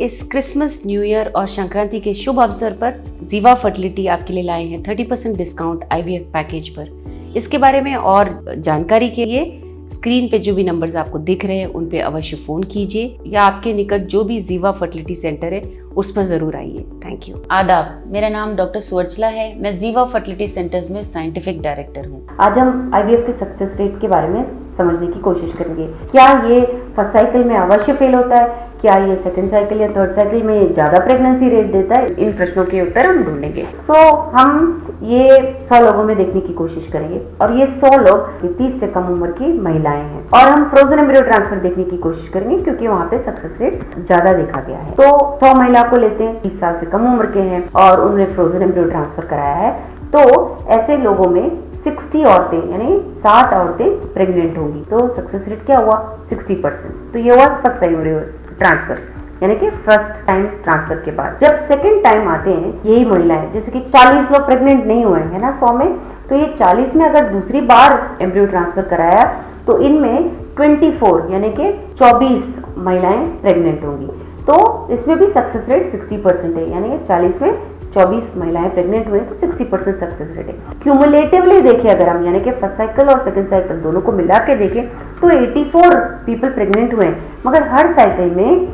इस Christmas, new year और संक्रांति के शुभ अवसर पर जीवा फर्टिलिटी आपके लिए लाए हैं 30% डिस्काउंट IVF पैकेज पर। इसके बारे में और जानकारी के लिए स्क्रीन पे जो भी नंबर्स आपको दिख रहे हैं उन पे अवश्य फोन कीजिए या आपके निकट जो भी जीवा फर्टिलिटी सेंटर है उस पर जरूर आइए। Thank you. आदाब, मेरा नाम डॉक्टर सुवर्चला है। मैं जीवा फर्टिलिटी सेंटर्स में साइंटिफिक डायरेक्टर हूँ। आज हम IVF के सक्सेस रेट के बारे में समझने की कोशिश करेंगे। क्या ये फर्स्ट साइकिल में अवश्य फेल होता है? क्या ये सेकंड साइकिल या थर्ड साइकिल में ज्यादा प्रेगनेंसी रेट देता है? इन प्रश्नों के उत्तर हम ढूंढेंगे। तो हम ये 100 लोगों में देखने की कोशिश करेंगे और ये 100 लोग 30 से कम उम्र की महिलाएं हैं। और हम फ्रोजन एम्ब्रियो ट्रांसफर देखने की कोशिश करेंगे क्योंकि वहाँ पे सक्सेस रेट ज्यादा देखा गया है। तो 100 महिला को लेते हैं 30 साल से कम उम्र के हैं और उन्होंने फ्रोजन एम्ब्रियो ट्रांसफर कराया है, तो ऐसे लोगों में 60 औरतें यानी 60 औरतें प्रेग्नेंट होंगी। तो सक्सेस रेट क्या हुआ? 60%। तो ये हुआ फर्स्ट एम्ब्रियो ट्रांसफर यानी कि फर्स्ट टाइम ट्रांसफर के बाद। जब सेकंड टाइम आते हैं यही महिलाएं, जैसे कि 40 लोग प्रेग्नेंट नहीं हुए हैं ना 100 में, तो ये 40 में अगर दूसरी बार एम्ब्रियो ट्रांसफर कराया तो इनमें 24 यानी कि 24 महिलाएं प्रेग्नेंट होंगी। तो इसमें भी सक्सेस रेट 60% है, यानी कि 40 में 24 महिलाएं प्रेग्नेंट हुए तो 60% सक्सेस रेट है। क्यूमुलेटिवली देखें अगर हम, यानी कि फर्स्ट साइकिल और सेकंड साइकिल दोनों को मिला के देखें तो 84 पीपल प्रेग्नेंट हुए, मगर हर साइकिल में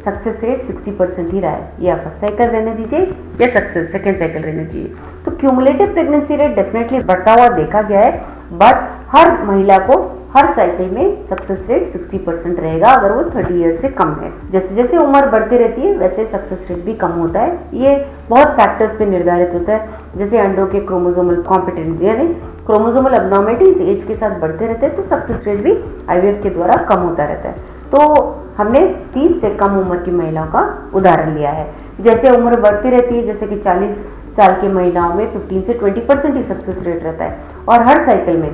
सक्सेस रेट 60% ही रहा है। या फर्स्ट साइकिल रहने दीजिए या सक्सेस सेकंड साइकिल रहने दीजिए। तो क्यूमुलेटिव प्रेगनेंसी रेट डेफिनेटली बढ़ता हुआ देखा गया है, बट हर महिला को हर साइकिल में सक्सेस रेट 60% रहेगा अगर वो 30 ईयर से कम है। जैसे जैसे उम्र बढ़ती रहती है वैसे सक्सेस रेट भी कम होता है। ये बहुत फैक्टर्स पे निर्धारित होता है, जैसे अंडों के क्रोमोसोमल कॉम्पिटेंसी यानी क्रोमोसोमल एब्नॉर्मलिटीज एज के साथ बढ़ते रहते हैं, तो सक्सेस रेट भी IVF के द्वारा कम होता रहता है। तो हमने 30 से कम उम्र की महिलाओं का उदाहरण लिया है। जैसे उम्र बढ़ती रहती है, जैसे कि 40 साल की महिलाओं में 15 से 20% ही सक्सेस रेट रहता है और हर साइकिल में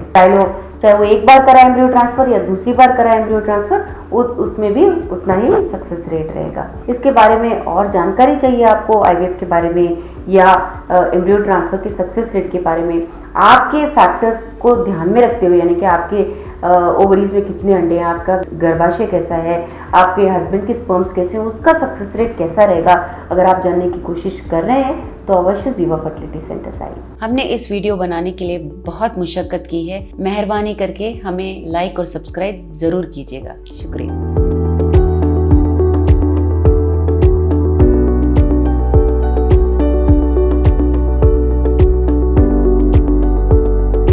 चाहे वो एक बार कराए एम्ब्रियो ट्रांसफर या दूसरी बार कराए एम्ब्रियो ट्रांसफर उसमें भी उतना ही सक्सेस रेट रहेगा। इसके बारे में और जानकारी चाहिए आपको IVF के बारे में या एम्ब्रियो ट्रांसफर के सक्सेस रेट के बारे में, आपके फैक्टर्स को ध्यान में रखते हुए, यानी कि आपके ओवरीज में कितने अंडे हैं, आपका गर्भाशय कैसा है, आपके हस्बैंड के स्पर्म्स कैसे हैं, उसका सक्सेस रेट कैसा रहेगा, अगर आप जानने की कोशिश कर रहे हैं तो अवश्य जीवा फर्टिलिटी सेंटर आइए। हमने इस वीडियो बनाने के लिए बहुत मुशक्कत की है। मेहरबानी करके हमें लाइक और सब्सक्राइब जरूर कीजिएगा। शुक्रिया।